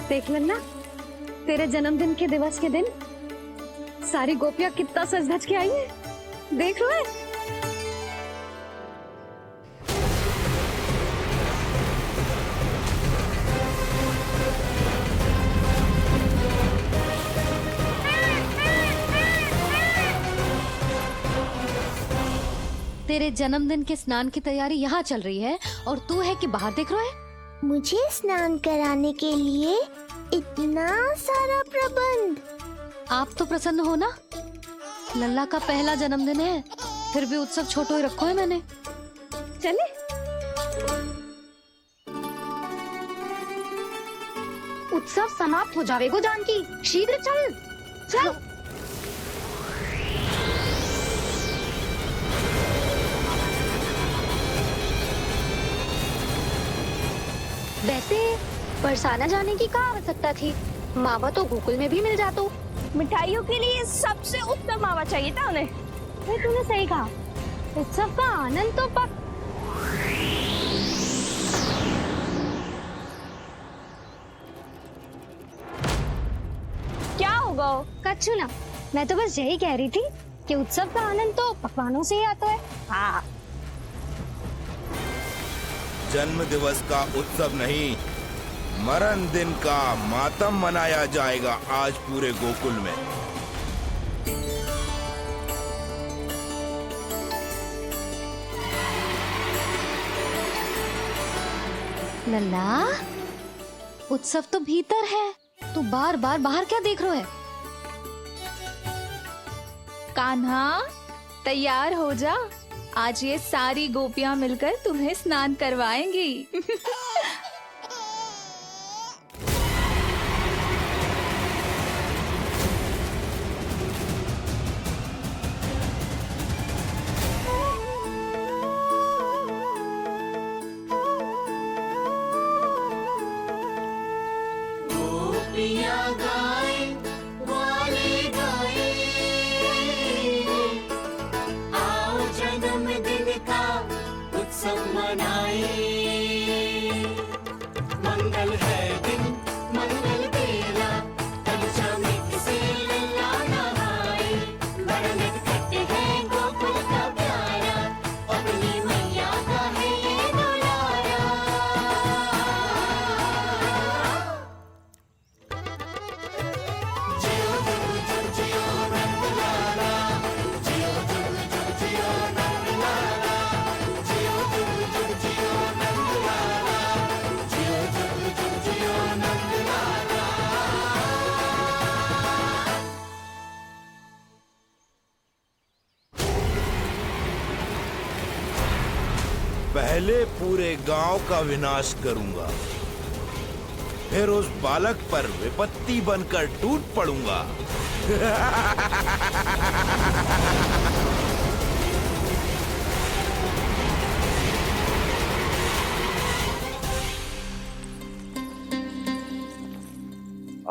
देख लेना, तेरे जन्मदिन के दिवस के दिन सारी गोपियां कितना सज धज के आई है, देख लो। तेरे जन्मदिन के स्नान की तैयारी यहाँ चल रही है और तू है कि बाहर देख रहा है। मुझे स्नान कराने के लिए इतना सारा प्रबंध। आप तो प्रसन्न हो ना, लल्ला का पहला जन्मदिन है, फिर भी उत्सव छोटो ही रखो है मैंने। चले उत्सव समाप्त हो जाएगा जानकी, शीघ्र चल चल। वैसे बरसाना जाने की क्या आवश्यकता थी, मावा तो गोकुल में भी मिल जातो। मिठाइयों के लिए सबसे उत्तम मावा चाहिए था उन्हें। तूने सही कहा, उत्सव का आनंद तो पक। क्या होगा? कच्छू ना, मैं तो बस यही कह रही थी कि उत्सव का आनंद तो पकवानों से ही आता है। हाँ, जन्म दिवस का उत्सव नहीं, मरण दिन का मातम मनाया जाएगा आज पूरे गोकुल में। लल्ला, उत्सव तो भीतर है, तू बार बार बाहर क्या देख रहा है? कान्हा तैयार हो जा, आज ये सारी गोपियां मिलकर तुम्हें स्नान करवाएंगी। पहले पूरे गांव का विनाश करूंगा, फिर उस बालक पर विपत्ति बनकर टूट पड़ूंगा।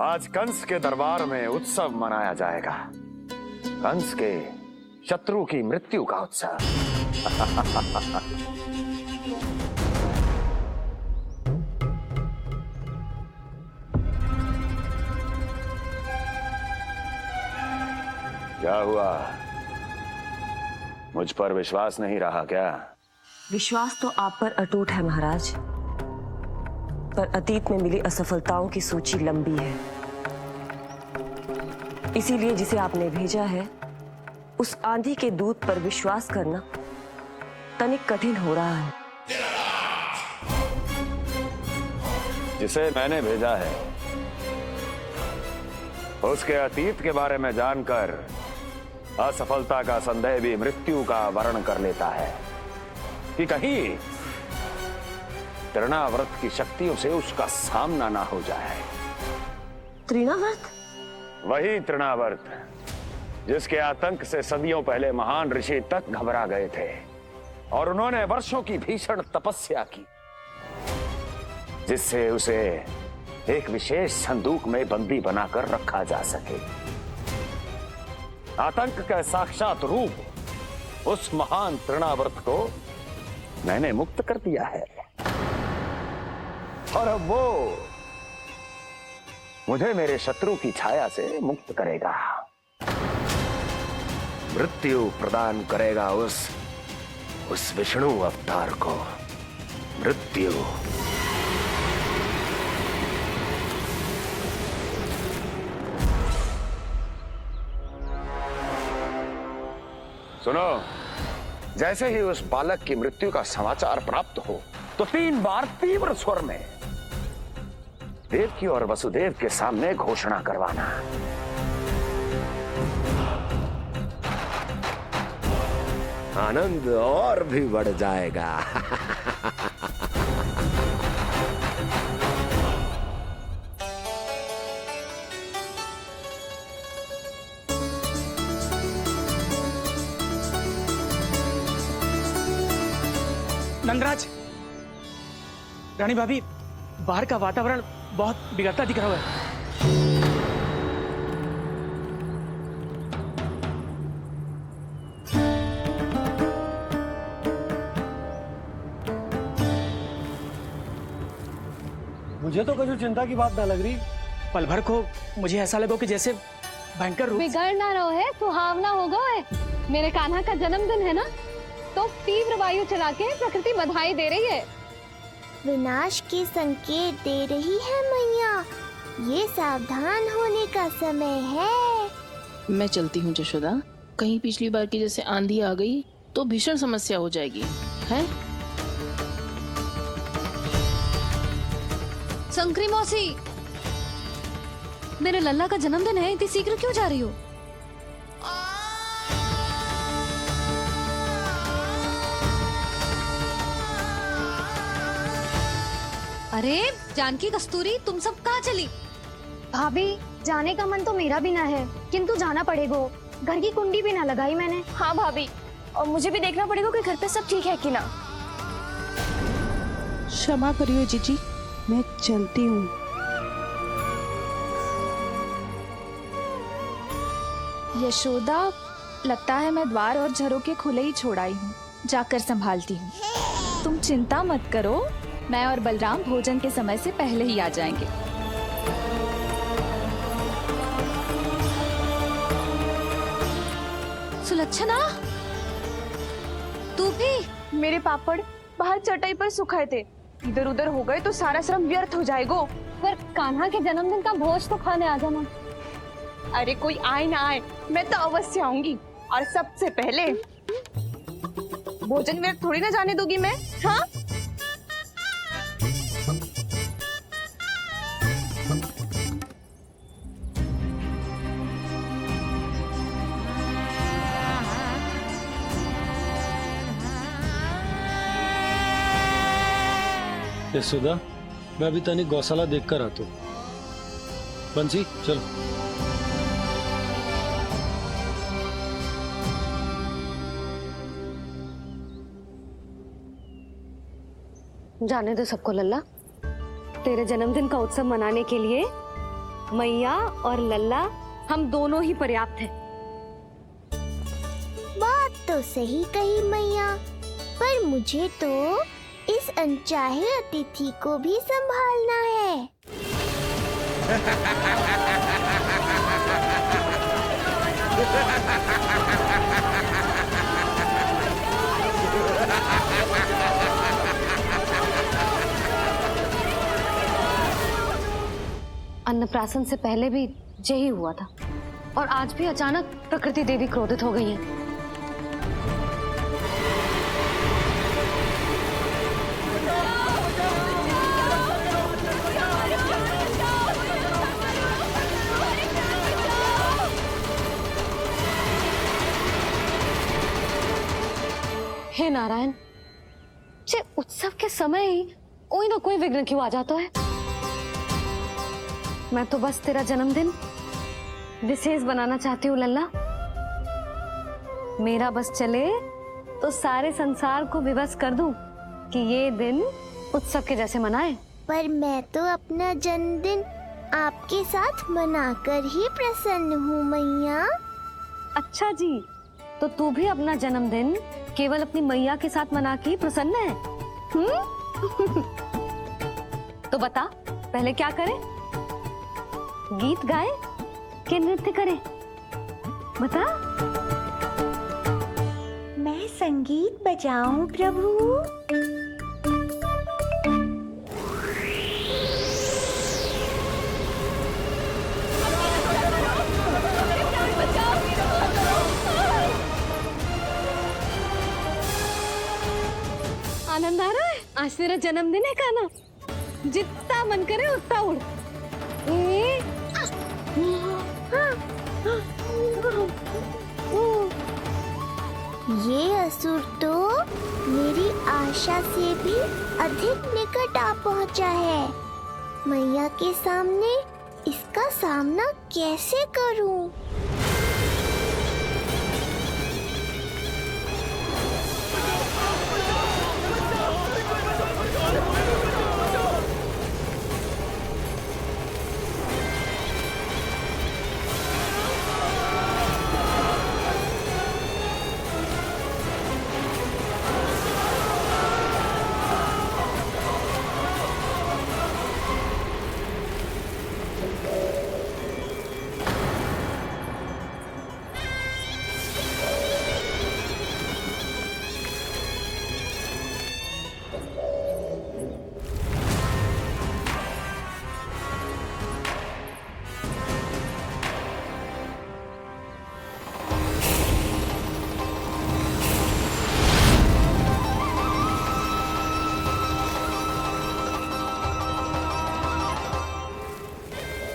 आज कंस के दरबार में उत्सव मनाया जाएगा, कंस के शत्रु की मृत्यु का उत्सव। क्या हुआ, मुझ पर विश्वास नहीं रहा क्या? विश्वास तो आप पर अटूट है महाराज, पर अतीत में मिली असफलताओं की सूची लंबी है। इसीलिए जिसे आपने भेजा है उस आंधी के दूत पर विश्वास करना तनिक कठिन हो रहा है। जिसे मैंने भेजा है उसके अतीत के बारे में जानकर असफलता का संदेह भी मृत्यु का वर्ण कर लेता है कि कहीं तृणाव्रत की शक्तियों से उसका सामना ना हो जाए। तृणाव्रत? वही तृणाव्रत जिसके आतंक से सदियों पहले महान ऋषि तक घबरा गए थे और उन्होंने वर्षों की भीषण तपस्या की, जिससे उसे एक विशेष संदूक में बंदी बनाकर रखा जा सके। आतंक का साक्षात रूप उस महान तृणाव्रत को मैंने मुक्त कर दिया है और अब वो मुझे मेरे शत्रु की छाया से मुक्त करेगा, मृत्यु प्रदान करेगा उस विष्णु अवतार को मृत्यु। सुनो, जैसे ही उस बालक की मृत्यु का समाचार प्राप्त हो तो 3 बार तीव्र स्वर में देवकी और वसुदेव के सामने घोषणा करवाना। आनंद और भी बढ़ जाएगा। नंदराज, रानी भाभी, बाहर का वातावरण बहुत बिगड़ता दिख रहा है। मुझे तो कभी चिंता की बात ना लग रही। पल भर को मुझे ऐसा लगो कि जैसे भयंकर रूप। बिगड़ ना रहो है, सुहावना होगा है। मेरे कान्हा का जन्मदिन है ना, तो तीव्र वायु चला के प्रकृति बधाई दे रही है। विनाश के संकेत दे रही है मैया, ये सावधान होने का समय है। मैं चलती हूँ जशोदा, कहीं पिछली बार की जैसे आंधी आ गई तो भीषण समस्या हो जाएगी, है? शंकरी मौसी, मेरे लल्ला का जन्मदिन है, इतनी शीघ्र क्यों जा रही हो? अरे जानकी, कस्तूरी, तुम सब कहाँ चली? भाभी, जाने का मन तो मेरा भी ना है, किंतु जाना पड़ेगा। घर की कुंडी भी ना लगाई मैंने। हाँ भाभी, और मुझे भी देखना पड़ेगा कि घर पे सब ठीक है कि ना। क्षमा करिए जीजी, मैं चलती हूँ। यशोदा, लगता है मैं द्वार और झरोके खुले ही छोड़ आई हूँ, जाकर संभालती हूँ। तुम चिंता मत करो, मैं और बलराम भोजन के समय से पहले ही आ जाएंगे। सुलक्षणा, तू भी? मेरे पापड़ बाहर चटाई पर सुखाए थे, इधर उधर हो गए तो सारा श्रम व्यर्थ हो जाएगा। पर कान्हा के जन्मदिन का भोज तो खाने आ जाना। अरे कोई आए ना आए, मैं तो अवश्य आऊंगी, और सबसे पहले भोजन व्यर्थ थोड़ी ना जाने दूंगी मैं। हाँ, यशोदा, मैं अभी तनिक गौशाला देख कर आता हूँ। बंसी, चलो। जाने दो सबको लल्ला, तेरे जन्मदिन का उत्सव मनाने के लिए मैया और लल्ला हम दोनों ही पर्याप्त हैं। बात तो सही कही मैया, पर मुझे तो इस अनचाहे अतिथि को भी संभालना है। अन्नप्राशन से पहले भी यही हुआ था, और आज भी अचानक प्रकृति देवी क्रोधित हो गई है। हे नारायण, जे उत्सव के समय ही कोई ना कोई विघ्न क्यों आ जाता है? मैं तो बस तेरा जन्मदिन विशेष बनाना चाहती हूँ लल्ला। मेरा बस चले तो सारे संसार को विवश कर दूं कि ये दिन उत्सव के जैसे मनाए। पर मैं तो अपना जन्मदिन आपके साथ मनाकर ही प्रसन्न हूँ मैया। अच्छा जी, तो तू भी अपना जन्मदिन केवल अपनी मैया के साथ मना के ही प्रसन्न है? तो बता, पहले क्या करें? गीत गाए कि नृत्य करें? बता। मैं संगीत बजाऊं प्रभु? आनंद आ रहा है? आज तेरा जन्मदिन है कान्हा, जितना मन करे उतना उड़। ये असुर तो मेरी आशा से भी अधिक निकट आ पहुंचा है। मैया के सामने इसका सामना कैसे करूं?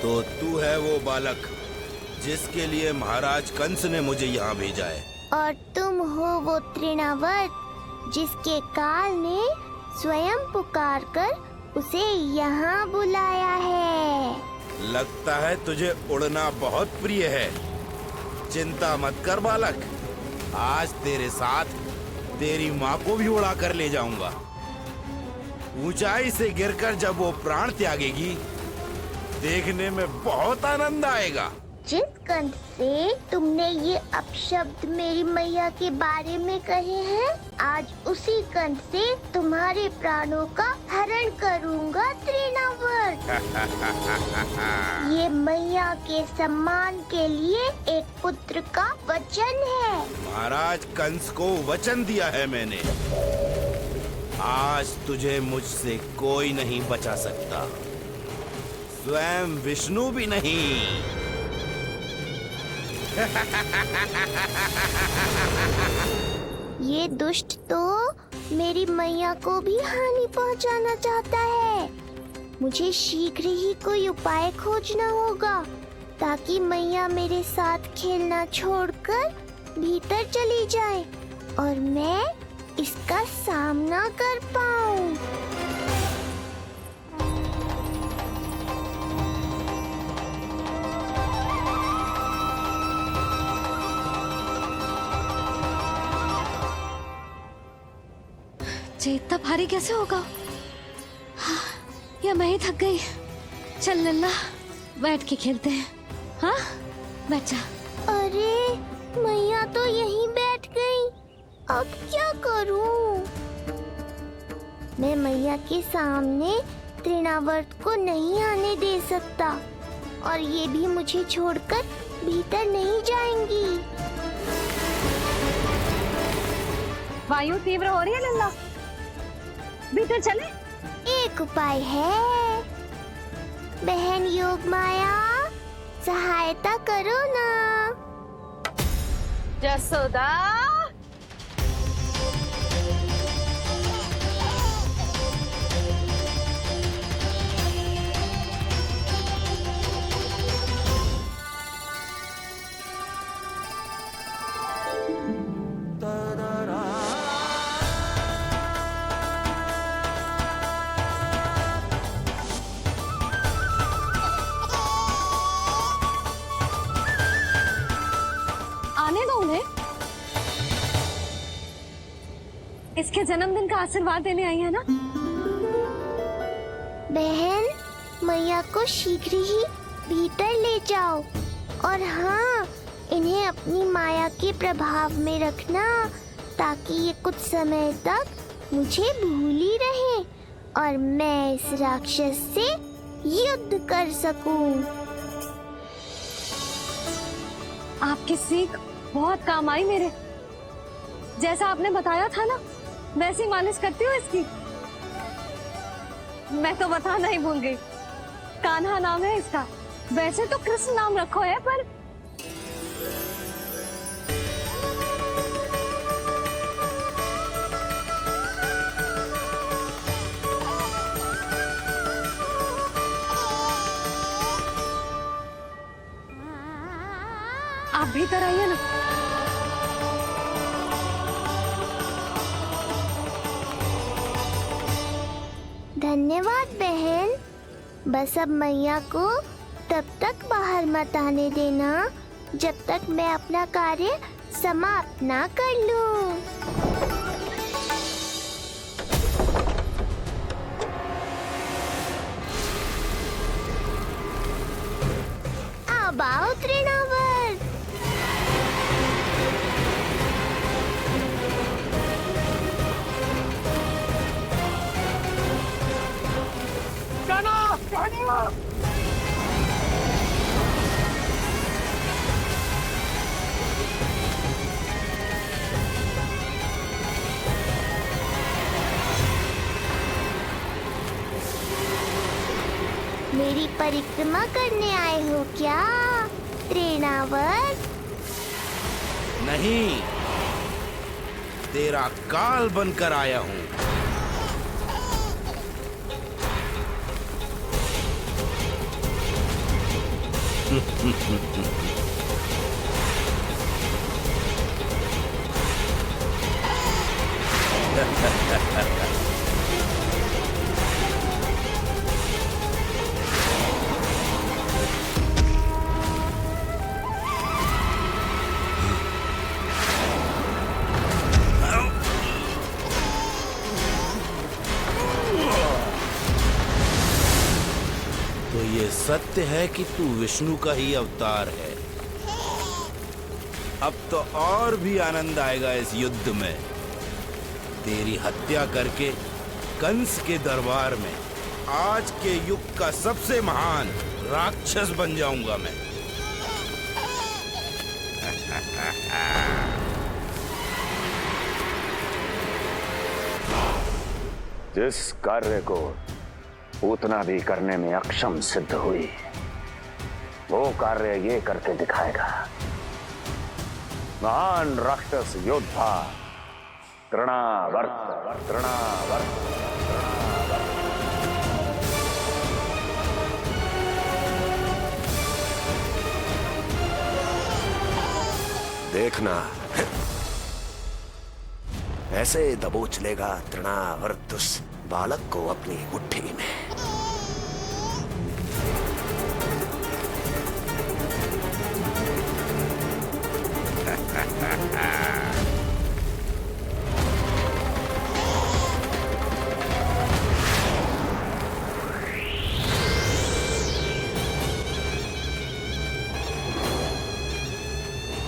तो तू है वो बालक जिसके लिए महाराज कंस ने मुझे यहाँ भेजा है। और तुम हो वो तृणावर्त जिसके काल ने स्वयं पुकार कर उसे यहाँ बुलाया है। लगता है तुझे उड़ना बहुत प्रिय है। चिंता मत कर बालक, आज तेरे साथ तेरी माँ को भी उड़ा कर ले जाऊंगा। ऊंचाई से गिरकर जब वो प्राण त्यागेगी, देखने में बहुत आनंद आएगा। जिस कंठ से तुमने ये अपशब्द मेरी मैया के बारे में कहे हैं, आज उसी कंठ से तुम्हारे प्राणों का हरण करूंगा तृणावर्त। ये मैया के सम्मान के लिए एक पुत्र का वचन है। महाराज कंस को वचन दिया है मैंने। आज तुझे मुझसे कोई नहीं बचा सकता, स्वयं विष्णु भी नहीं। ये दुष्ट तो मेरी मैया को भी हानि पहुंचाना चाहता है। मुझे शीघ्र ही कोई उपाय खोजना होगा ताकि मैया मेरे साथ खेलना छोड़कर भीतर चली जाए और मैं इसका सामना कर पाऊं। ये इतना भारी कैसे होगा? हाँ, या मैं ही थक गई। चल लल्ला, बैठ के खेलते हैं। हाँ, बैठ जा। अरे मैया तो यहीं बैठ गई, अब क्या करूं? मैं मैया के सामने तृणावर्त को नहीं आने दे सकता और ये भी मुझे छोड़कर भीतर नहीं जाएंगी। वायु तीव्र हो रही है लल्ला, भीतर चले। एक उपाय है, बहन योग माया, सहायता करो ना। जसोदा, आने दो उन्हें। इसके जन्मदिन का आशीर्वाद देने आई है ना। बहन, मैया को शीघ्र ही भीतर ले जाओ और हाँ, इन्हें अपनी माया के प्रभाव में रखना ताकि ये कुछ समय तक मुझे भूली रहे और मैं इस राक्षस से युद्ध कर सकूं। आपकी सीख बहुत काम आई मेरे। जैसा आपने बताया था ना, वैसी मालिश करती हूँ इसकी। मैं तो बताना ही भूल गई, कान्हा नाम है इसका। वैसे तो कृष्ण नाम रखो है, पर आप भीतर आइए ना। धन्यवाद बहन। बस अब मैया को तब तक बाहर मत आने देना जब तक मैं अपना कार्य समाप्त ना कर लूं। अब आओ तृणावर। मेरी परिक्रमा करने आए हो क्या तृणावर? नहीं, तेरा काल बनकर आया हूँ। तो ये सत्य है कि तू विष्णु का ही अवतार है। अब तो और भी आनंद आएगा इस युद्ध में। तेरी हत्या करके कंस के दरबार में आज के युग का सबसे महान राक्षस बन जाऊंगा मैं। जिस कार्य को उतना भी करने में अक्षम सिद्ध हुई, वो कार्य ये करके दिखाएगा। महान राक्षस योद्धा तृणावर्त। देखना, ऐसे दबोच लेगा तृणावर्त उस बालक को अपनी मुट्ठी में।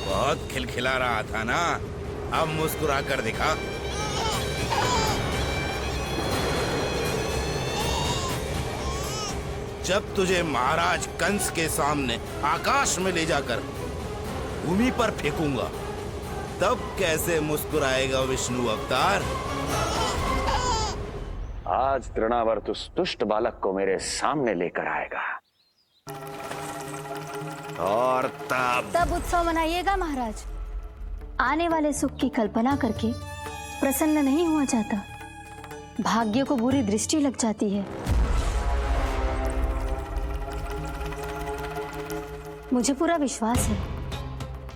बहुत खिलखिला रहा था ना, अब मुस्कुरा कर दिखा। जब तुझे महाराज कंस के सामने आकाश में ले जाकर भूमि पर फेंकूंगा, तब कैसे मुस्कुराएगा विष्णु अवतार? आज तृणावर्त उस दुष्ट बालक को मेरे सामने लेकर आएगा, और तब उत्सव मनाइएगा महाराज। आने वाले सुख की कल्पना करके प्रसन्न नहीं हुआ जाता, भाग्य को बुरी दृष्टि लग जाती है। मुझे पूरा विश्वास है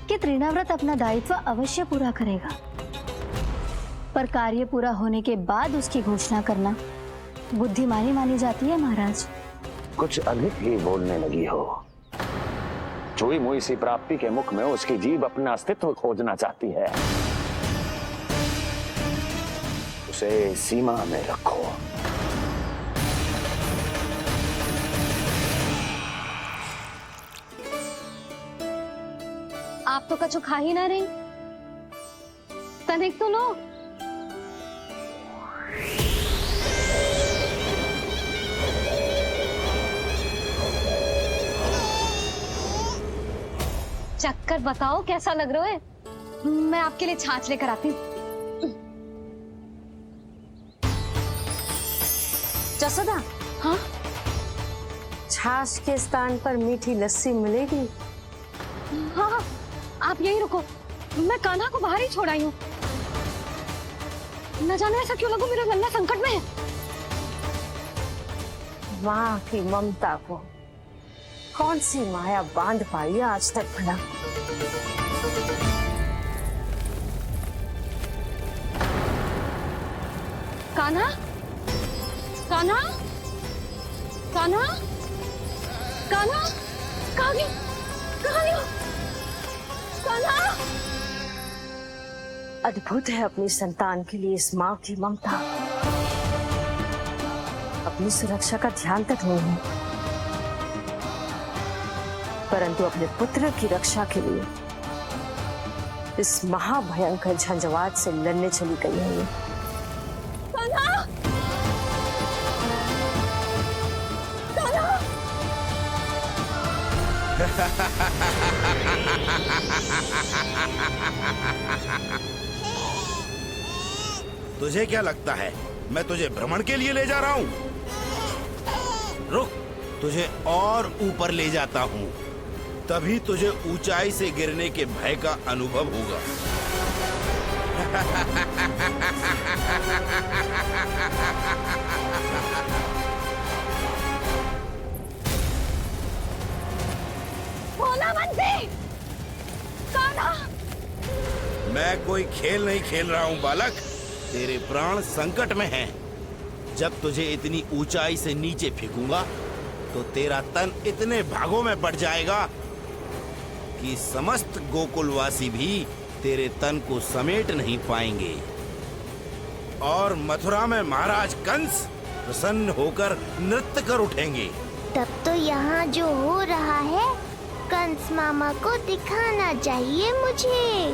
कि तृणाव्रत अपना दायित्व अवश्य पूरा करेगा, पर कार्य पूरा होने के बाद उसकी घोषणा करना बुद्धिमानी मानी जाती है महाराज। कुछ अधिक ही बोलने लगी हो। चुई मुई सी प्राप्ति के मुख में उसकी जीभ अपना अस्तित्व खोजना चाहती है। उसे सीमा में रखो। आप तो कछु खा ही ना रही, तनिक तो लो। चक्कर बताओ कैसा लग रहा है। मैं आपके लिए छाछ लेकर आती हूँ। जसोदा, हाँ छाछ के स्थान पर मीठी लस्सी मिलेगी। हाँ हाँ, आप यही रुको, मैं कान्हा को बाहर ही छोड़ आई हूँ। न जाने ऐसा क्यों लगो मेरा लल्ला संकट में है। माँ की ममता को कौन सी माया बांध पाई आज तक भला। कान्हा, कान्हा, कान्हा, कान्हा, कहाँ गई? कहाँ गई? कान्हा! अद्भुत है अपनी संतान के लिए इस माँ की ममता। अपनी सुरक्षा का ध्यान तक नहीं है, परंतु अपने पुत्र की रक्षा के लिए इस महाभयंकर झंझावात से लड़ने चली गई है ये। कान्हा! कान्हा! तुझे क्या लगता है मैं तुझे भ्रमण के लिए ले जा रहा हूँ? रुक, तुझे और ऊपर ले जाता हूँ, तभी तुझे ऊंचाई से गिरने के भय का अनुभव होगा। भोला बंसी! कान्हा! मैं कोई खेल नहीं खेल रहा हूँ बालक, तेरे प्राण संकट में हैं। जब तुझे इतनी ऊंचाई से नीचे फेंकूंगा तो तेरा तन इतने भागों में बढ़ जाएगा कि समस्त गोकुलवासी भी तेरे तन को समेट नहीं पाएंगे और मथुरा में महाराज कंस प्रसन्न होकर नृत्य कर उठेंगे। तब तो यहाँ जो हो रहा है कंस मामा को दिखाना चाहिए मुझे।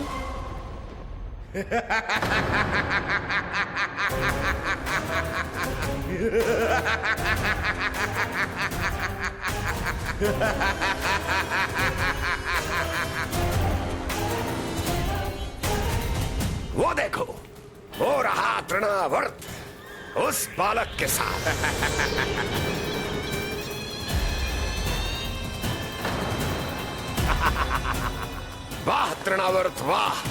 वो देखो, हो रहा तृणावर्त उस बालक के साथ। वाह तृणावर्त वाह!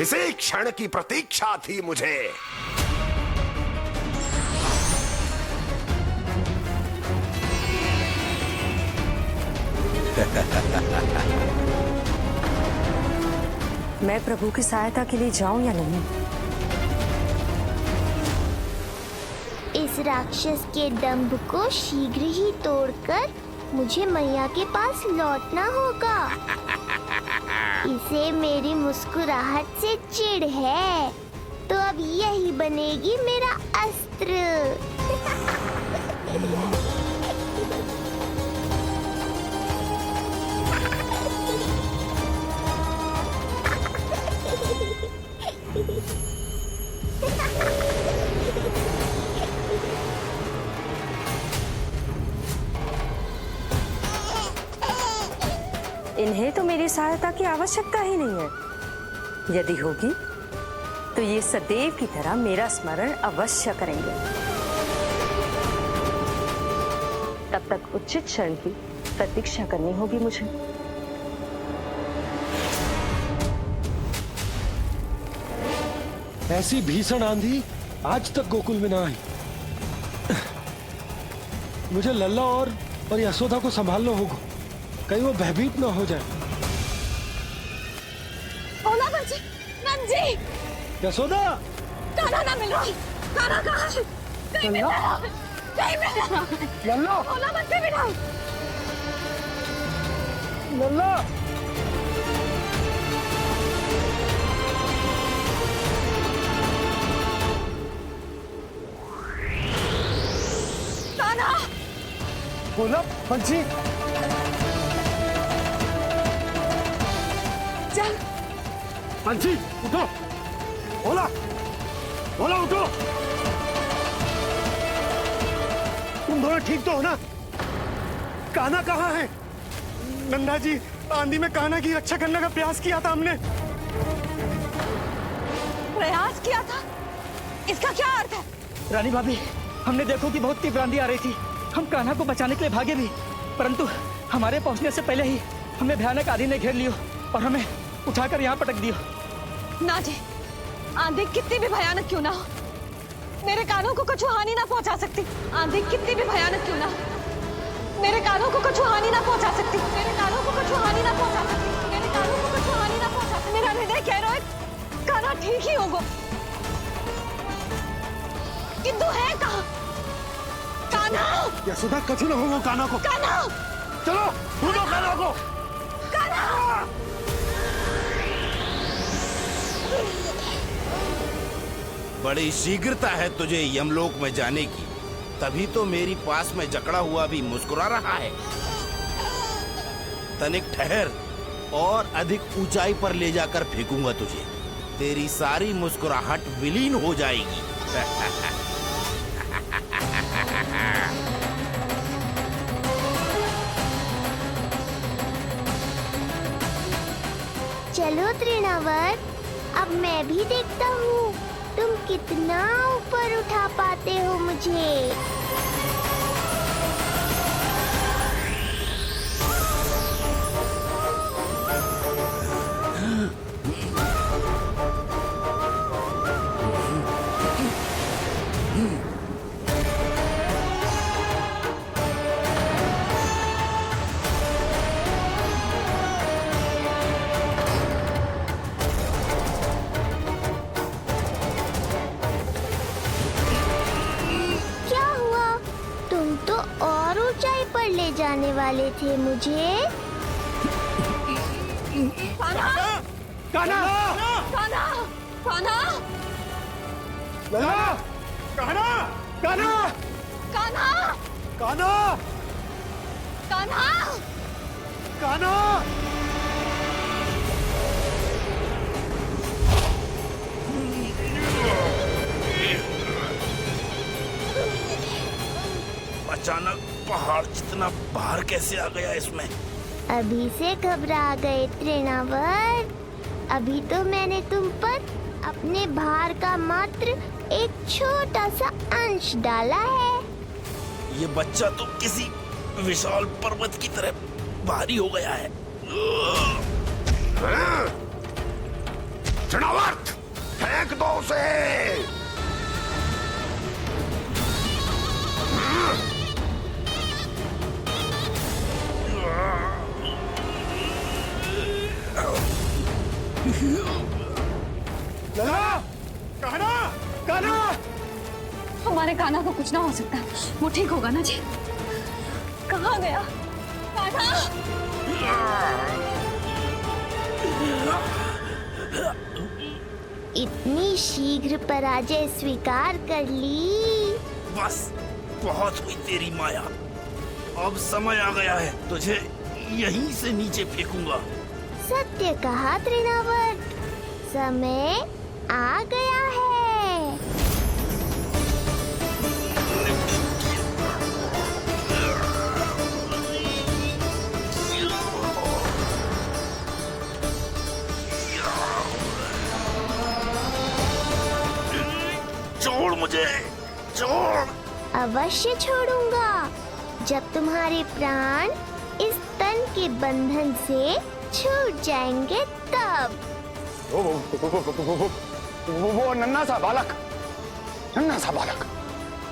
इसी क्षण की प्रतीक्षा थी मुझे। मैं प्रभु की सहायता के लिए जाऊं या नहीं? इस राक्षस के दंभ को शीघ्र ही तोड़कर मुझे मैया के पास लौटना होगा। इसे मेरी मुस्कुराहट से चिढ़ है, तो अब यही बनेगी मेरा अस्त्र। इन्हें तो मेरी सहायता की आवश्यकता ही नहीं है। यदि होगी तो ये सदैव की तरह मेरा स्मरण अवश्य करेंगे। तब तक उचित क्षण की प्रतीक्षा करनी होगी मुझे। ऐसी भीषण आंधी आज तक गोकुल में ना आई। मुझे लल्ला और यशोदा को संभालना होगा, कहीं वो भयभीत ना हो जाए। भोला बंसी! नंजी! यशोदा! कान्हा ना मिल रहा। कान्हा कहाँ है? कहीं मिल रहा। कहीं मिल रहा। लल्ला! भोला बंसी मिला। लल्ला! कान्हा! भोला बंसी! चल बंसी उठो! भोला! भोला उठो! तुम दोनों ठीक तो हो ना? कान्हा कहाँ है? नंदा जी, आंधी में कान्हा की रक्षा करने का प्रयास किया था हमने। प्रयास किया था? इसका क्या अर्थ है? रानी भाभी, हमने देखो कि बहुत तीव्र आंधी आ रही थी। हम कान्हा को बचाने के लिए भागे भी, परंतु हमारे पहुंचने से पहले ही हमें भयानक आंधी ने घेर लियो और हमें उठाकर यहाँ पटक दियो। ना जी, आंधी कितनी भी भयानक क्यों ना हो, मेरे कानों को कुछ हानि ना पहुंचा सकती। आंधी कितनी भी भयानक क्यों ना हो, मेरे कानों को कुछ हानि ना पहुंचा सकती। मेरे कानों को कुछ हानि ना पहुंचा सकती। मेरे कानों को कुछ हानि ना पहुंचा सकती। मेरा हृदय कह रहा है कान्हा ठीक ही होगा, किंतु है कहाँ कान्हा? यशोदा, कछु न होगा कान्हा को। कान्हा, चलो ढूंढो कान्हा को। कान्हा! बड़ी शीघ्रता है तुझे यमलोक में जाने की, तभी तो मेरी पास में जकड़ा हुआ भी मुस्कुरा रहा है। तनिक ठहर, और अधिक ऊंचाई पर ले जाकर फेंकूंगा तुझे। तेरी सारी मुस्कुराहट विलीन हो जाएगी। चलो तृणावर्त, अब मैं भी देखता हूँ तुम कितना ऊपर उठा पाते हो मुझे। ले जाने वाले थे मुझे। कान्हा! कान्हा! कान्हा! कान्हा! कान्हा! कान्हा! कान्हा! कान्हा! कान्हा! कान्हा! कान्हा! अचानक पहाड़ जितना भार कैसे आ गया इसमें? अभी से घबरा गए तृणावर्त। अभी तो मैंने तुम पर अपने भार का मात्र एक छोटा सा अंश डाला है। ये बच्चा तो किसी विशाल पर्वत की तरह भारी हो गया है। तृणावर्त, फेंक दो उसे। कान्हा! कान्हा! हमारे कान्हा को कुछ ना हो सकता, वो ठीक होगा ना जी? कहाँ गया कान्हा? इतनी शीघ्र पराजय स्वीकार कर ली। बस बहुत हुई तेरी माया। अब समय आ गया है, तुझे यहीं से नीचे फेंकूंगा। सत्य कहा तृणावर्त, समय आ गया है। छोड़ मुझे, छोड़। अवश्य छोड़ूंगा, जब तुम्हारे प्राण इस तन के बंधन से छूट जाएंगे तब। वो नन्हा सा बालक,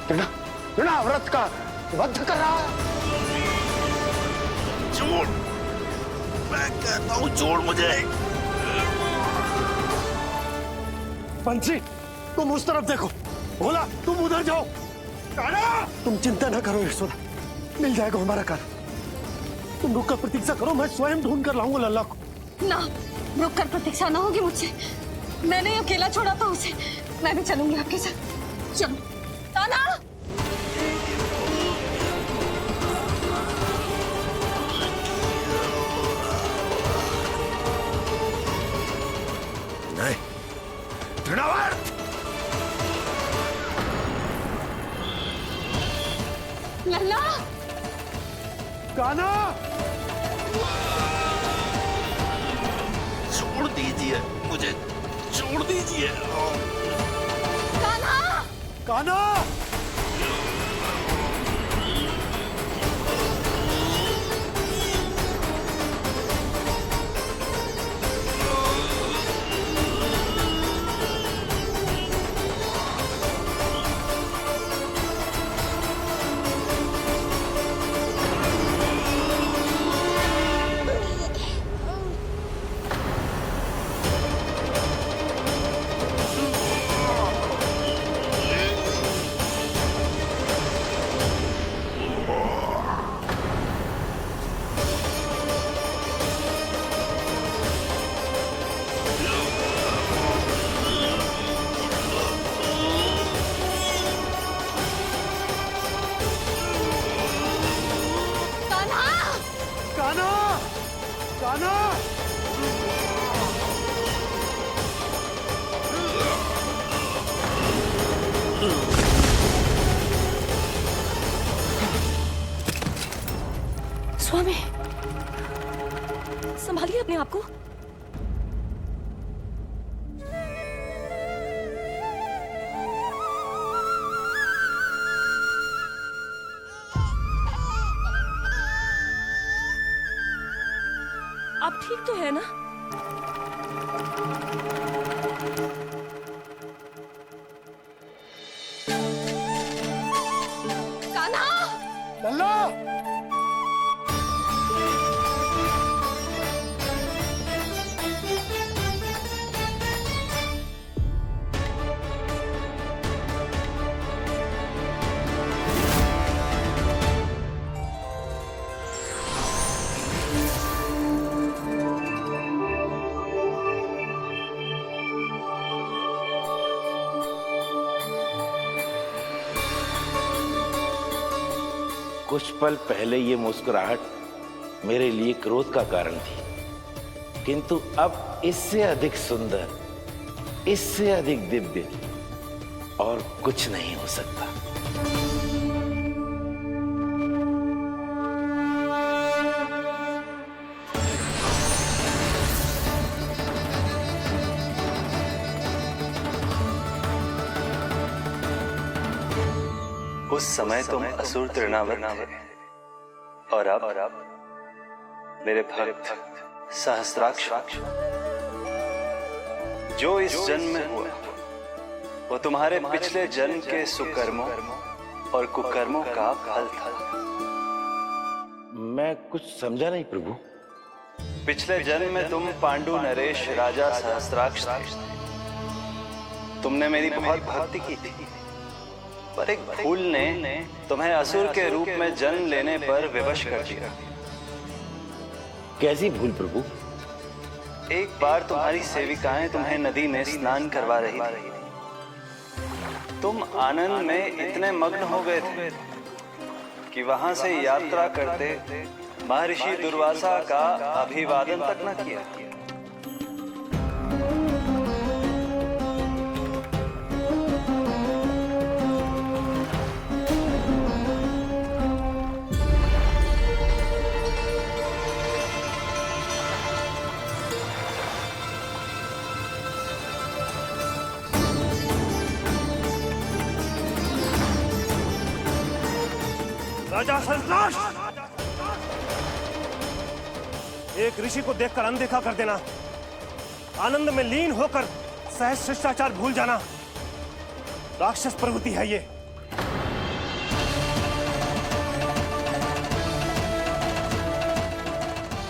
तृणावर्त का वध कर रहा है। छोड़, मैं कहता हूँ छोड़ मुझे। बंसी, तुम उस तरफ देखो। भोला, तुम उधर जाओ। कान्हा! तुम चिंता न करो यशोदा, मिल जाएगा हमारा कान्हा। तुम रुक कर प्रतीक्षा करो, मैं स्वयं ढूंढ कर लाऊंगा लल्ला को। ना, रुक कर प्रतीक्षा ना होगी मुझसे। मैंने अकेला छोड़ा था उसे, मैं भी चलूंगी आपके साथ। चलो कान्हा! नहीं, तृणावर्त! लल्ला! कान्हा! छोड़ दीजिए मुझे, छोड़ दीजिए। कान्हा! कान्हा! स्वामी, संभालिए अपने आप को। आप ठीक तो है ना? कान्हा! लल्ला! कुछ पल पहले ये मुस्कुराहट मेरे लिए क्रोध का कारण थी, किंतु अब इससे अधिक सुंदर, इससे अधिक दिव्य और कुछ नहीं हो सकता। उस समय तुम असुर तृणावर्त थे और अब मेरे भक्त सहस्त्राक्ष। जो इस जन्म में हुआ वो तुम्हारे पिछले जन्म के सुकर्मों और कुकर्मों का फल था। मैं कुछ समझा नहीं प्रभु। पिछले जन्म में तुम पांडु नरेश राजा सहस्त्राक्ष थे। तुमने मेरी बहुत भक्ति की थी, पर एक भूल ने तुम्हें असुर के रूप में जन्म लेने पर विवश कर दिया। कैसी भूल प्रभु? एक बार तुम्हारी सेविकाएं तुम्हें नदी में स्नान करवा रही थी। तुम आनंद में इतने मग्न हो गए थे कि वहां से यात्रा करते महर्षि दुर्वासा का अभिवादन तक न किया। राजा सहस्त्राक्ष, एक ऋषि को देखकर अनदेखा कर देना, आनंद में लीन होकर सहज शिष्टाचार भूल जाना, राक्षस प्रवृत्ति है ये।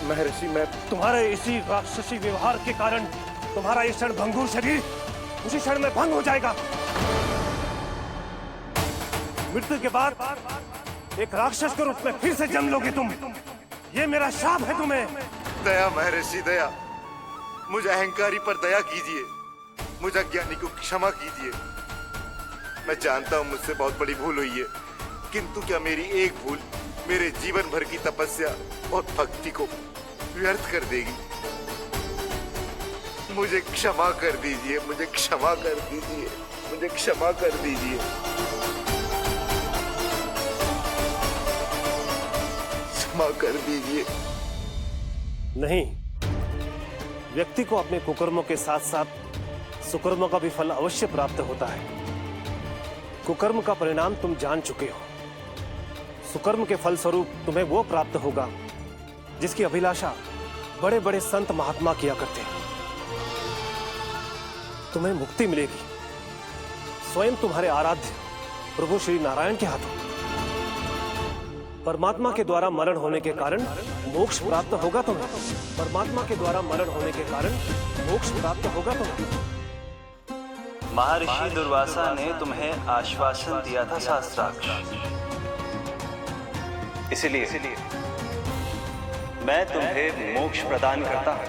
महर्षि, मैं तुम्हारे इसी राक्षसी व्यवहार के कारण तुम्हारा ये क्षण भंगुर शरीर उसी क्षण में भंग हो जाएगा। मृत्यु के बाद एक राक्षस के रूप में फिर से जन्म लोगे तुम। ये मेरा शाप है तुम्हें। दया महर्षि, दया। मुझे अहंकारी पर दया कीजिए, मुझे अज्ञानी को क्षमा कीजिए। मैं जानता हूँ मुझसे बहुत बड़ी भूल हुई है, किंतु क्या मेरी एक भूल मेरे जीवन भर की तपस्या और भक्ति को व्यर्थ कर देगी? मुझे क्षमा कर दीजिए, मुझे क्षमा कर दीजिए, मुझे क्षमा कर दीजिए। क्षमा कर दीजिए। नहीं, व्यक्ति को अपने कुकर्मों के साथ साथ सुकर्मों का भी फल अवश्य प्राप्त होता है। कुकर्म का परिणाम तुम जान चुके हो। सुकर्म के फल स्वरूप तुम्हें वो प्राप्त होगा जिसकी अभिलाषा बड़े बड़े संत महात्मा किया करते हैं। तुम्हें मुक्ति मिलेगी स्वयं तुम्हारे आराध्य प्रभु श्री नारायण के हाथों। परमात्मा के द्वारा मरण होने के कारण मोक्ष प्राप्त होगा तुम्हें। परमात्मा के द्वारा मरण होने के कारण मोक्ष प्राप्त होगा तुम्हें। महर्षि दुर्वासा ने तुम्हें आश्वासन दिया था शास्त्राक्ष, इसलिए मैं तुम्हें मोक्ष प्रदान करता हूं।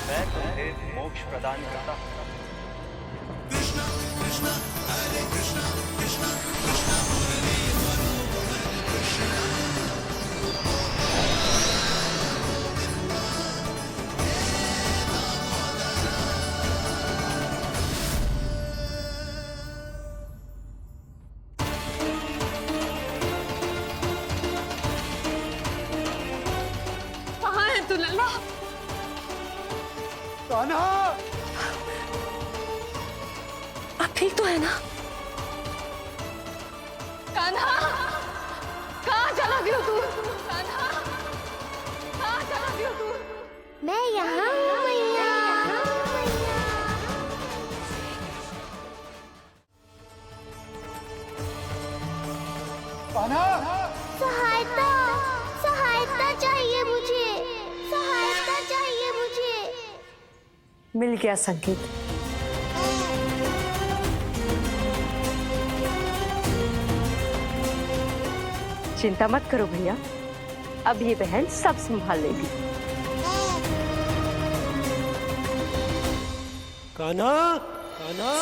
मैं तुम्हें मोक्ष प्रदान करता हूं। कृष्णा कृष्णा हरे कृष्णा कृष्णा कृष्णा हरे कृष्णा। कहाँ है तू लल्ला? कान्हा, आप ठीक तो है ना? कान्हा, कहाँ चला गया तू? कान्हा, कहाँ चला गया तू? मैं यहाँ हूँ मैया। सहायता, सहायता चाहिए मुझे, सहायता चाहिए मुझे। मिल गया संकेत। चिंता मत करो भैया, अब ये बहन सब संभाल लेगी। कान्हा, कान्हा।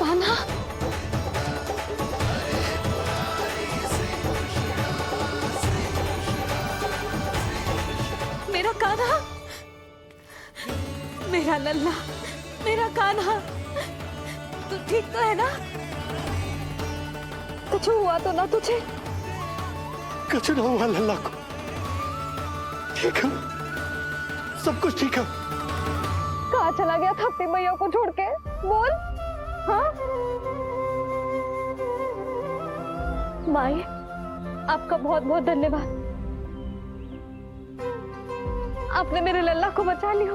कान्हा, मेरा कान्हा, मेरा लल्ला, मेरा कान्हा, तू ठीक तो है ना? कुछ हुआ तो ना तुझे? कुछ ना हुआ लल्ला को, ठीक है, सब कुछ ठीक है। कहाँ चला गया था अपनी मैया को छोड़ के? बोल। हाँ माई, आपका बहुत बहुत धन्यवाद। आपने मेरे लल्ला को बचा लिया,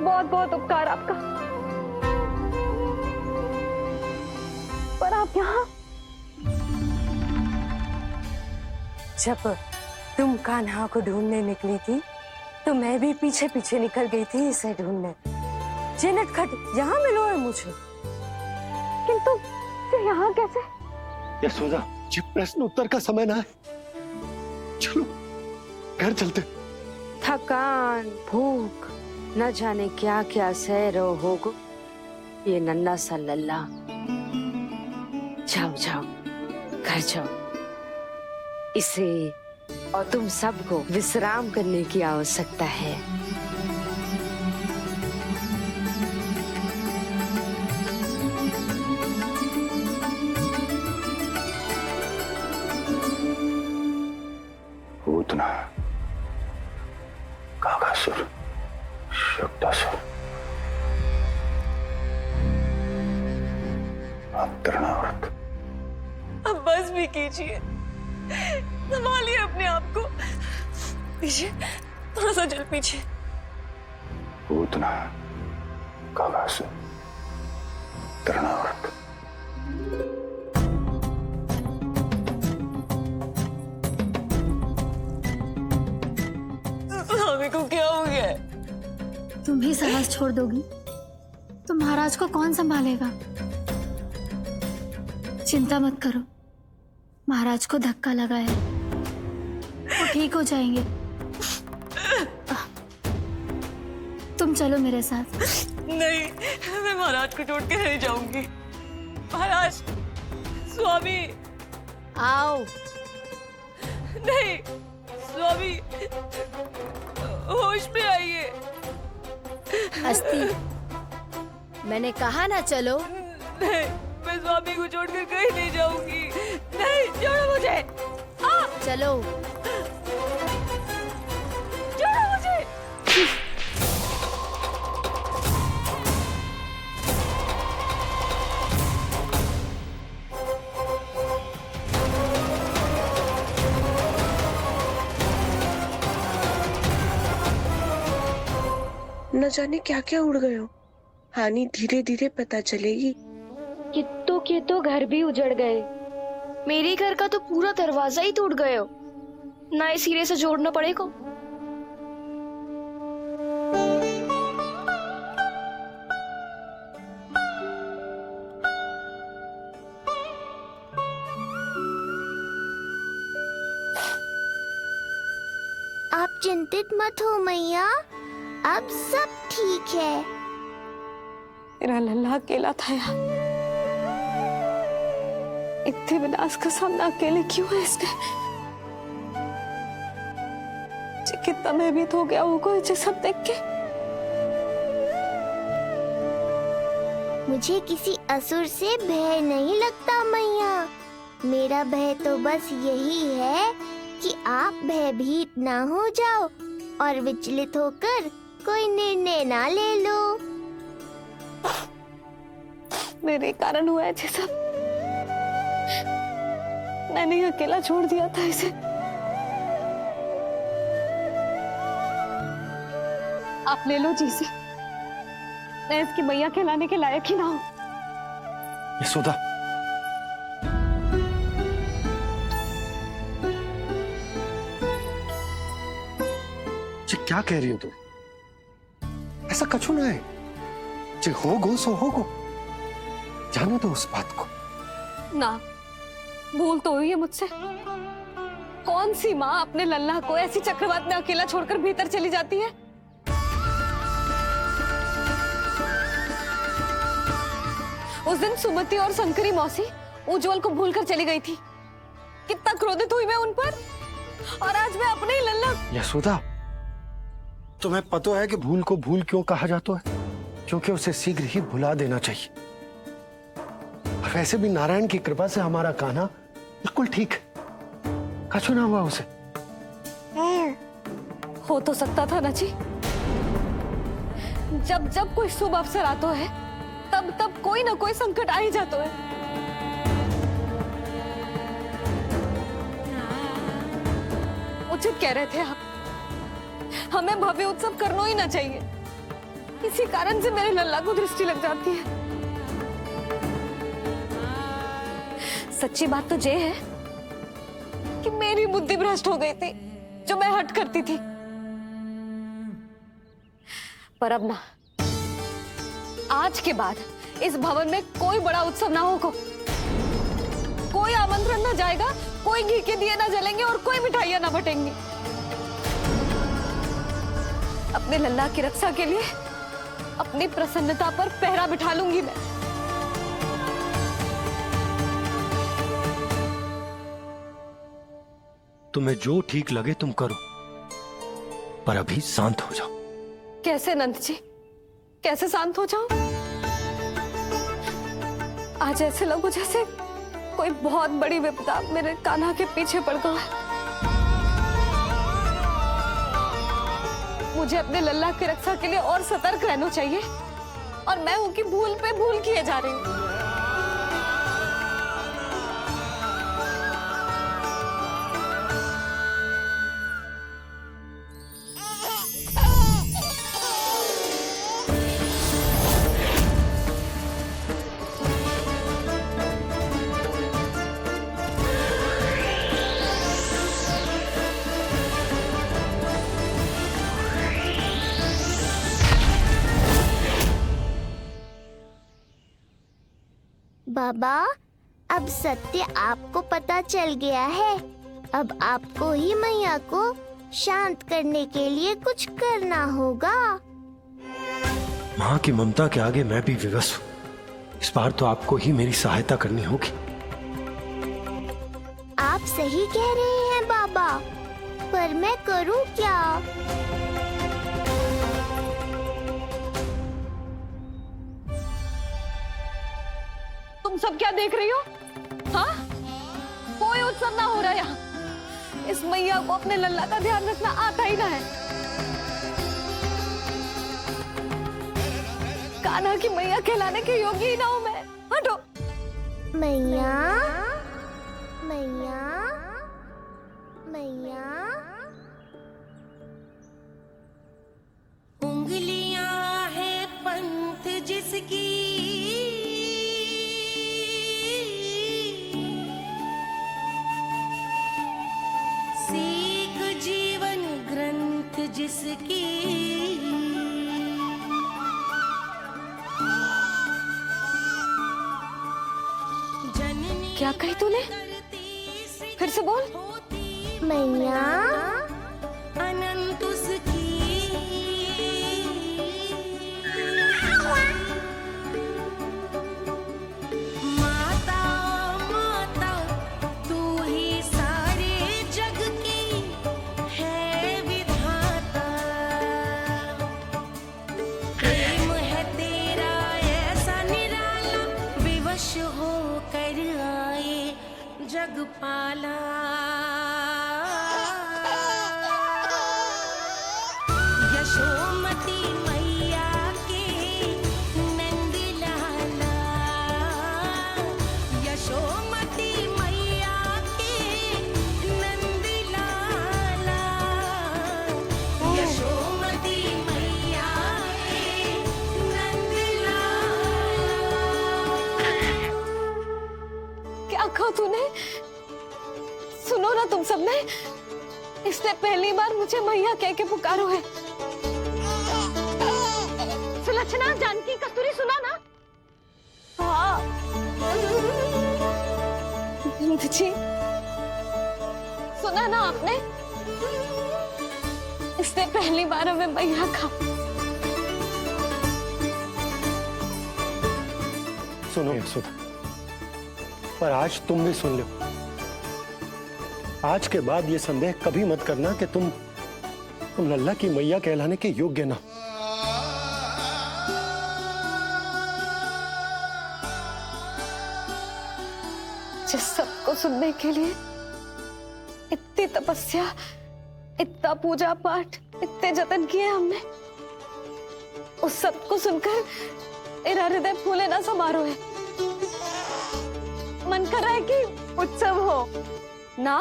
बहुत बहुत उपकार आपका। पर आप यहाँ? जब तुम कान्हा को ढूंढने निकली थी तो मैं भी पीछे पीछे निकल गई थी इसे ढूंढने। जे नटखट यहाँ मिलो है मुझे। किंतु फिर यहाँ कैसे? यशोदा, ये प्रश्न उत्तर का समय ना है, चलो घर चलते। थकान, भूख, न जाने क्या क्या सह रहो होगो ये नन्ना सा लल्ला। जाओ जाओ, घर जाओ। इसे और तुम सबको विश्राम करने की आवश्यकता है। पूतना, काकासुर, शुक्तासुर, अब तृणावर्त। अब बस भी कीजिए, संभालिए अपने आप को। पीछे, थोड़ा सा चल पीछे। पूतना, काकासुर, तृणावर्त। स्वामी को क्या हो गया है? तुम ही साहस छोड़ दोगी तो महाराज को कौन संभालेगा? चिंता मत करो, महाराज को धक्का लगा है, वो ठीक हो जाएंगे। तुम चलो मेरे साथ। नहीं, मैं महाराज को छोड़ के नहीं जाऊंगी। महाराज, स्वामी, आओ। नहीं स्वामी, होश में आइए। अस्ति, मैंने कहा ना चलो। नहीं, मैं स्वामी को छोड़कर कहीं नहीं जाऊंगी। नहीं, छोड़ो मुझे। चलो। छोड़ो मुझे। न जाने क्या क्या उड़ गए हो। हानि धीरे धीरे पता चलेगी। कित्तों के तो घर भी उजड़ गए। मेरे घर का तो पूरा दरवाजा ही टूट गए हो। नए सिरे से जोड़ना पड़ेगा। आप चिंतित मत हो मैया, अब सब ठीक है। मेरा लल्ला अकेला था यार। इतने विनाश का सामना अकेले क्यों है इसने? कितना भयभीत हो गया होगा इसे सब देख के। मुझे किसी असुर से भय नहीं लगता मैया। मेरा भय तो बस यही है कि आप भयभीत ना हो जाओ और विचलित होकर कोई निर्णय ना ले लो। मेरे कारण हुआ है ये सब। मैंने अकेला छोड़ दिया था इसे। आप ले लो जीसी। मैं इसकी मैया कहलाने के लायक ही ना हूं। यशोदा, ये क्या कह रही हो तुम? ऐसा कछु ना है। जे होगो सो होगो। जाने दो उस बात को। ना, भूल तो हुई है मुझसे। कौन सी माँ अपने लल्ला को ऐसी चक्रवात में अकेला छोड़कर भीतर चली जाती है? उस दिन सुमति और शंकरी मौसी उज्जवल को भूलकर चली गई थी। कितना क्रोधित हुई मैं उन पर। और आज मैं अपने ही लल्ला। यशोदा, तुम्हें पता है कि भूल को भूल क्यों कहा जाता है? क्योंकि उसे शीघ्र ही भुला देना चाहिए। और वैसे भी नारायण की कृपा से हमारा कान्हा बिल्कुल ठीक है। कछु ना हुआ उसे। हो तो सकता था ना जी। जब जब कोई शुभ अवसर आता है तब तब कोई ना कोई संकट आ ही जाता है। उचित कह रहे थे आप। हमें भव्य उत्सव करना ही ना चाहिए। इसी कारण से मेरे लल्ला को दृष्टि लग जाती है। सच्ची बात तो ये है कि मेरी बुद्धि भ्रष्ट हो गई थी जो मैं हट करती थी। पर अब ना, आज के बाद इस भवन में कोई बड़ा उत्सव ना होगा। कोई आमंत्रण ना जाएगा, कोई घी के दिए ना जलेंगे और कोई मिठाइयां ना बटेंगी। अपने लल्ला की रक्षा के लिए अपनी प्रसन्नता पर पहरा बिठा लूंगी मैं। तुम्हें जो ठीक लगे तुम करो, पर अभी शांत हो जाओ। कैसे नंद जी, कैसे शांत हो जाऊं? आज ऐसे लगो जैसे कोई बहुत बड़ी विपदा मेरे कान्हा के पीछे पड़ गया है। मुझे अपने लल्ला की रक्षा के लिए और सतर्क रहना चाहिए और मैं उनकी भूल पे भूल किए जा रही हूँ। बाबा, अब सत्य आपको पता चल गया है। अब आपको ही मैया को शांत करने के लिए कुछ करना होगा। माँ की ममता के आगे मैं भी विवश हूँ। इस बार तो आपको ही मेरी सहायता करनी होगी। आप सही कह रहे हैं बाबा, पर मैं करूं क्या? तुम सब क्या देख रही हो? हाँ, कोई उत्सव ना हो रहा यहाँ। इस मैया को अपने लल्ला का ध्यान रखना आता ही ना है। कान्हा की मैया कहलाने के योग्य ही ना हूं मैं। हटो। मैया, मैया, मैया। उंगलियां है पंथ जिसकी, सीख जीवन ग्रंथ जिसकी, क्या कही तूने? फिर से बोल। मैया, अनंत उसकी, माता माता तू ही सारे जग की है विधाता। प्रेम है तेरा ऐसा निराला, विवश होकर आए जग पाला। यशोमती मैया के नंद लाला, यशोमती मैया के नंद लाला, यशोमती मैया के नंद लाला। क्या कहा तूने? सुनो ना तुम सबने, इसने पहली बार मुझे मैया कह के पुकारो है। सुलक्षणा, जानकी, कस्तूरी, सुना ना? हाँ। जी, सुना ना आपने? इसने पहली बार हमें मैया कहा। सुनो यशोदा, पर आज तुम भी सुन लो। आज के बाद ये संदेह कभी मत करना कि तुम लल्ला की मैया कहलाने के योग्य ना। जिस सबको सुनने के लिए इतनी तपस्या, इतना पूजा पाठ, इतने जतन किए हमने, उस सब को सुनकर मेरा हृदय फूले ना समारोह है। मन कर रहा है कि उत्सव हो ना,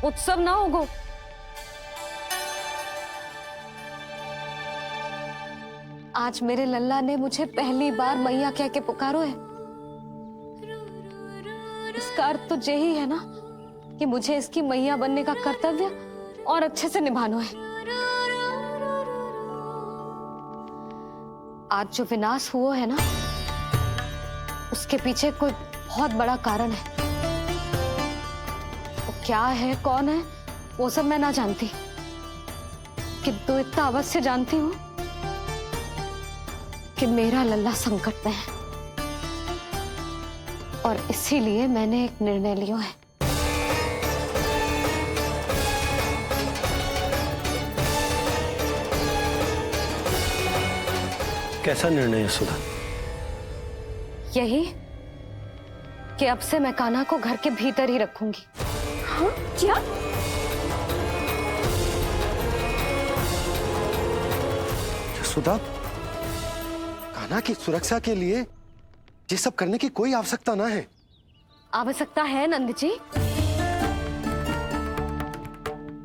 उत्सव ना होगो। आज मेरे लल्ला ने मुझे पहली बार मैया कह के पुकारो है। इसका अर्थ तो यही है ना कि मुझे इसकी मैया बनने का कर्तव्य और अच्छे से निभाना है। आज जो विनाश हुआ है ना, उसके पीछे कोई बहुत बड़ा कारण है। वो क्या है, कौन है, वो सब मैं ना जानती, किंतु इतना अवश्य जानती हूँ कि मेरा लल्ला संकट में है, और इसीलिए मैंने एक निर्णय लिया है। कैसा निर्णय है सुधा? यही कि अब से मैं कान्हा को घर के भीतर ही रखूंगी। हाँ? क्या? सुधा, कान्हा की सुरक्षा के लिए ये सब करने की कोई आवश्यकता ना है। आवश्यकता है नंद जी।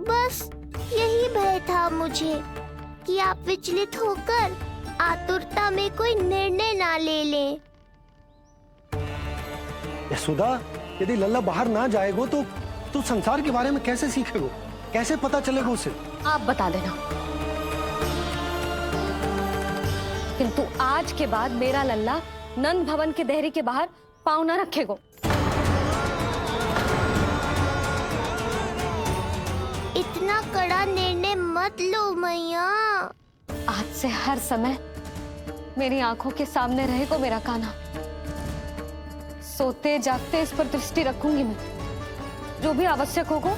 बस यही भय था मुझे कि आप विचलित होकर आतुरता में कोई निर्णय ना ले लें। यशोदा, यदि लल्ला बाहर ना जाएगा तो तू संसार के बारे में कैसे सीखेगा? कैसे पता चलेगा उसे? आप बता देना। किंतु आज के बाद मेरा लल्ला नंद भवन के देहरी के बाहर पाँव न रखेगा। इतना कड़ा निर्णय मत लो मैया। आज से हर समय मेरी आंखों के सामने रहेगा मेरा कान्हा। सोते जागते इस पर दृष्टि रखूंगी मैं। जो भी आवश्यक होगा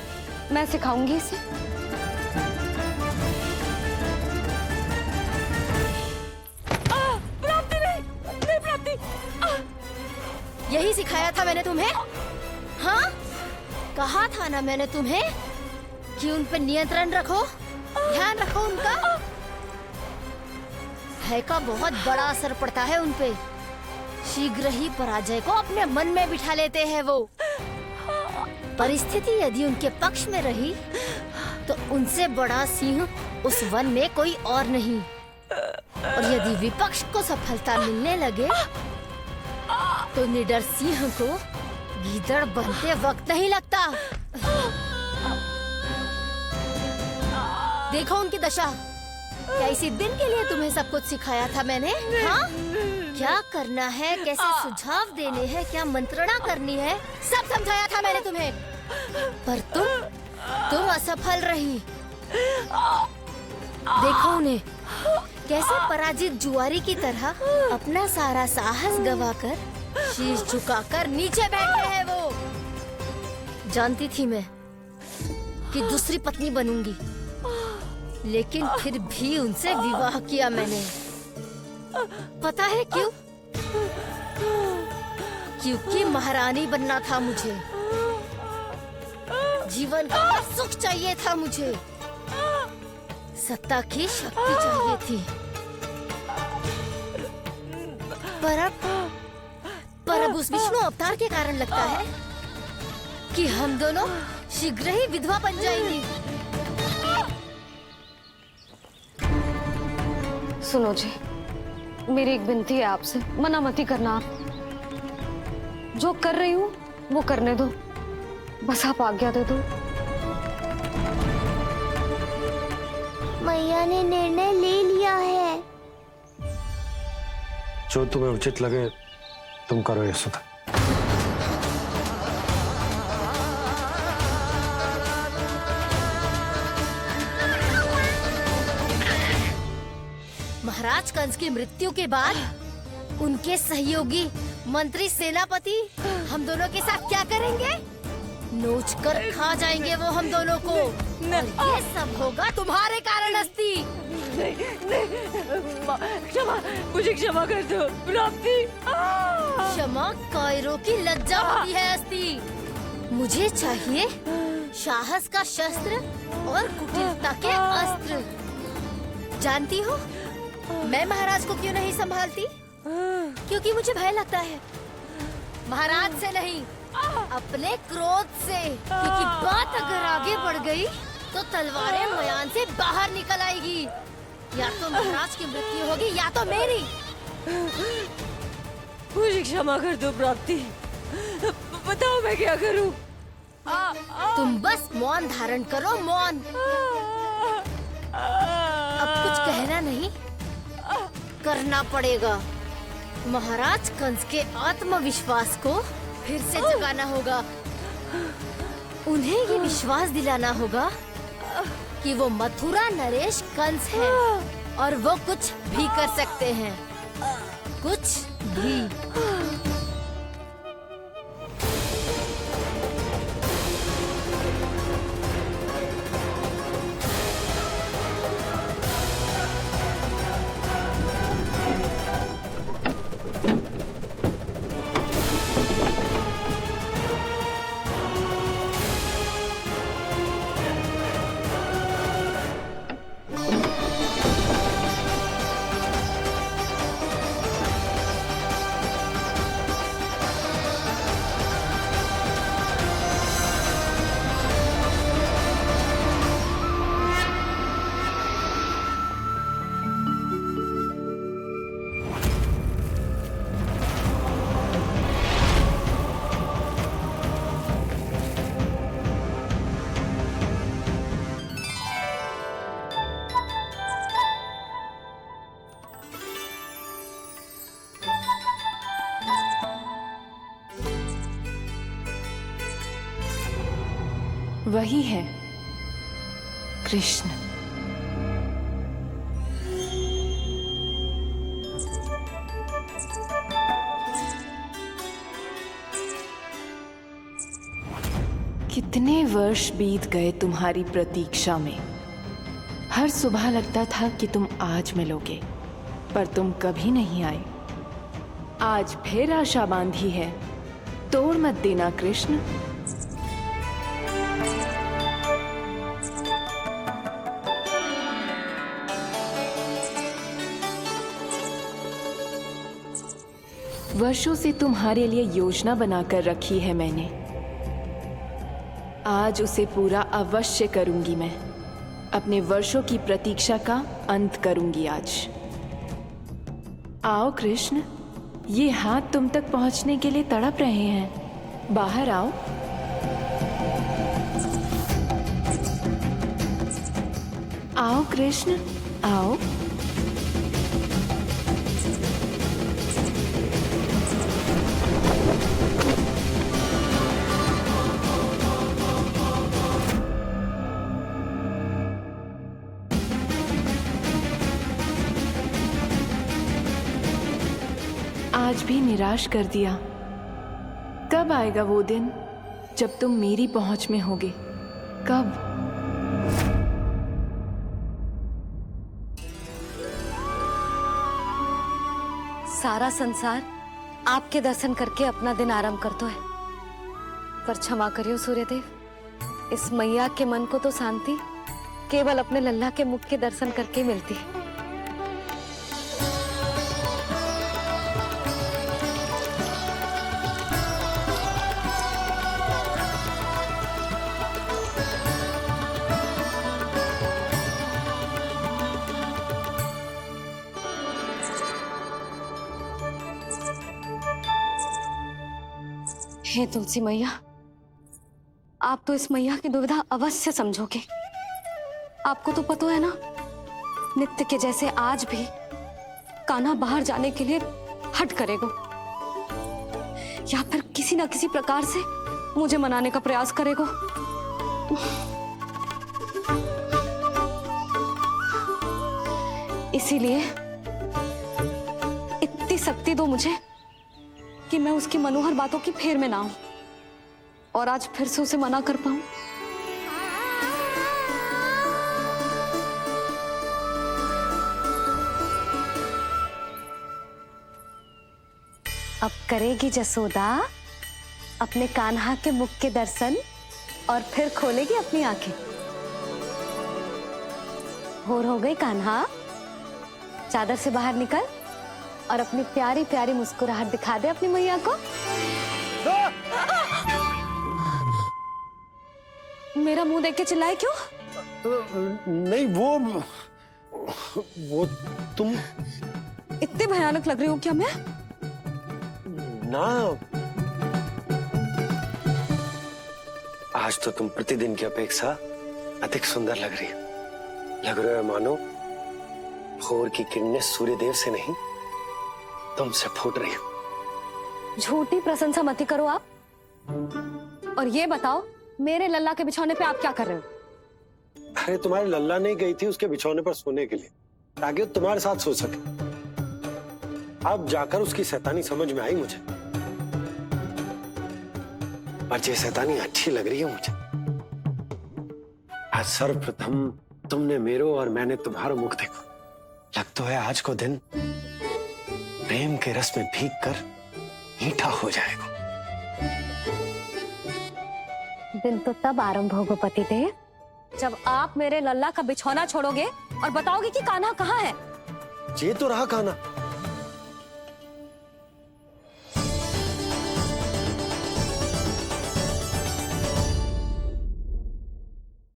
मैं सिखाऊंगी इसे। प्राप्ति नहीं प्राप्ति। यही सिखाया था मैंने तुम्हें, हाँ? कहा था ना मैंने तुम्हें कि उन पे नियंत्रण रखो, ध्यान रखो उनका। भय का बहुत बड़ा असर पड़ता है उन पे। शीघ्र ही पराजय को अपने मन में बिठा लेते हैं वो। परिस्थिति यदि उनके पक्ष में रही तो उनसे बड़ा सिंह उस वन में कोई और नहीं। और यदि विपक्ष को सफलता मिलने लगे तो निडर सिंह को गीदड़ बनते वक्त नहीं लगता। देखो उनकी दशा। क्या इसी दिन के लिए तुम्हें सब कुछ सिखाया था मैंने, हाँ? क्या करना है, कैसे सुझाव देने हैं, क्या मंत्रणा करनी है, सब समझाया था मैंने तुम्हें। पर तुम असफल रही। देखो उन्हें कैसे पराजित जुआरी की तरह अपना सारा साहस गवाकर शीश झुकाकर नीचे बैठे हैं वो। जानती थी मैं कि दूसरी पत्नी बनूंगी, लेकिन फिर भी उनसे विवाह किया मैंने। पता है क्यों? क्योंकि महारानी बनना था मुझे। जीवन का सुख चाहिए था मुझे। सत्ता की शक्ति चाहिए थी। पर अब उस विष्णु अवतार के कारण लगता है कि हम दोनों शीघ्र ही विधवा बन जाएंगी। सुनो जी, मेरी एक विनती है आपसे, मना मत ही करना। आप जो कर रही हूँ वो करने दो, बस आप आज्ञा दे दो। मैया ने निर्णय ले लिया है। जो तुम्हें उचित लगे तुम करो यशोदा। महाराज कंस की मृत्यु के बाद उनके सहयोगी मंत्री सेनापति हम दोनों के साथ क्या करेंगे? नोच कर खा जाएंगे वो हम दोनों को। और ये सब होगा तुम्हारे कारण अस्ति। क्षमा, मुझे क्षमा कर दो प्राप्ति। क्षमा कायरों की लज्जा होती है अस्ति। मुझे चाहिए साहस का शस्त्र और कुटिलता के अस्त्र। जानती हो मैं महाराज को क्यों नहीं संभालती? क्योंकि मुझे भय लगता है। महाराज से नहीं, अपने क्रोध से। क्योंकि बात अगर आगे बढ़ गई तो तलवारें मयान से बाहर निकल आएगी। या तो महाराज की मृत्यु होगी या तो मेरी। मुझे क्षमा कर दो प्राप्ति। बताओ मैं क्या करूं? तुम बस मौन धारण करो, मौन। अब कुछ कहना नहीं, करना पड़ेगा। महाराज कंस के आत्मविश्वास को फिर से जगाना होगा। उन्हें ये विश्वास दिलाना होगा कि वो मथुरा नरेश कंस है और वो कुछ भी कर सकते हैं, कुछ भी। वही है कृष्ण। कितने वर्ष बीत गए तुम्हारी प्रतीक्षा में। हर सुबह लगता था कि तुम आज मिलोगे, पर तुम कभी नहीं आए। आज फिर आशा बांधी है, तोड़ मत देना कृष्ण। वर्षों से तुम्हारे लिए योजना बनाकर रखी है मैंने, आज उसे पूरा अवश्य करूंगी मैं। अपने वर्षों की प्रतीक्षा का अंत करूंगी आज। आओ कृष्ण, ये हाथ तुम तक पहुंचने के लिए तड़प रहे हैं। बाहर आओ। आओ कृष्ण, आओ। आज भी निराश कर दिया। कब आएगा वो दिन जब तुम मेरी पहुंच में होगे? कब? सारा संसार आपके दर्शन करके अपना दिन आराम करता है, पर क्षमा करियो सूर्यदेव, इस मैया के मन को तो शांति केवल अपने लल्ला के मुख के दर्शन करके मिलती है। हे तुलसी मैया, आप तो इस मैया की दुविधा अवश्य समझोगे। आपको तो पता है ना, नित्य के जैसे आज भी कान्हा बाहर जाने के लिए हट करेगा, या फिर किसी ना किसी प्रकार से मुझे मनाने का प्रयास करेगा। इसीलिए इतनी शक्ति दो मुझे कि मैं उसकी मनोहर बातों की फेर में ना आऊं और आज फिर से उसे मना कर पाऊं। अब करेगी जसोदा अपने कान्हा के मुख के दर्शन और फिर खोलेगी अपनी आंखें। भोर हो गई कान्हा, चादर से बाहर निकल और अपनी प्यारी प्यारी मुस्कुराहट दिखा दे अपनी मैया को। मेरा मुंह देख के चिल्लाए क्यों? नहीं, वो तुम इतनी भयानक लग रही हूँ क्या मैं? ना, आज तो तुम प्रतिदिन की अपेक्षा अधिक सुंदर लग रही हो। लग रहा है मानो भोर की किरणें सूर्यदेव से नहीं तुमसे फूट रही हो। झूठी प्रशंसा मत करो आप। और ये बताओ, मेरे लल्ला के बिछौने पे आप क्या कर रहे हो? अरे तुम्हारे लल्ला नहीं गई थी उसके बिछौने पर सोने के लिए, ताकि वो तुम्हारे साथ सो सके। अब जाकर उसकी शैतानी समझ में आई मुझे, पर ये शैतानी अच्छी लग रही है मुझे। आज सर्वप्रथम तुमने मेरो और मैंने तुम्हारा मुख देखो। लग तो है आज को दिन प्रेम के रस में भीग कर मीठा हो जाएगा। दिन तो तब आरंभ होगा पतिदेव, जब आप मेरे लल्ला का बिछौना छोड़ोगे और बताओगे कि कान्हा कहाँ है। ये तो रहा कान्हा,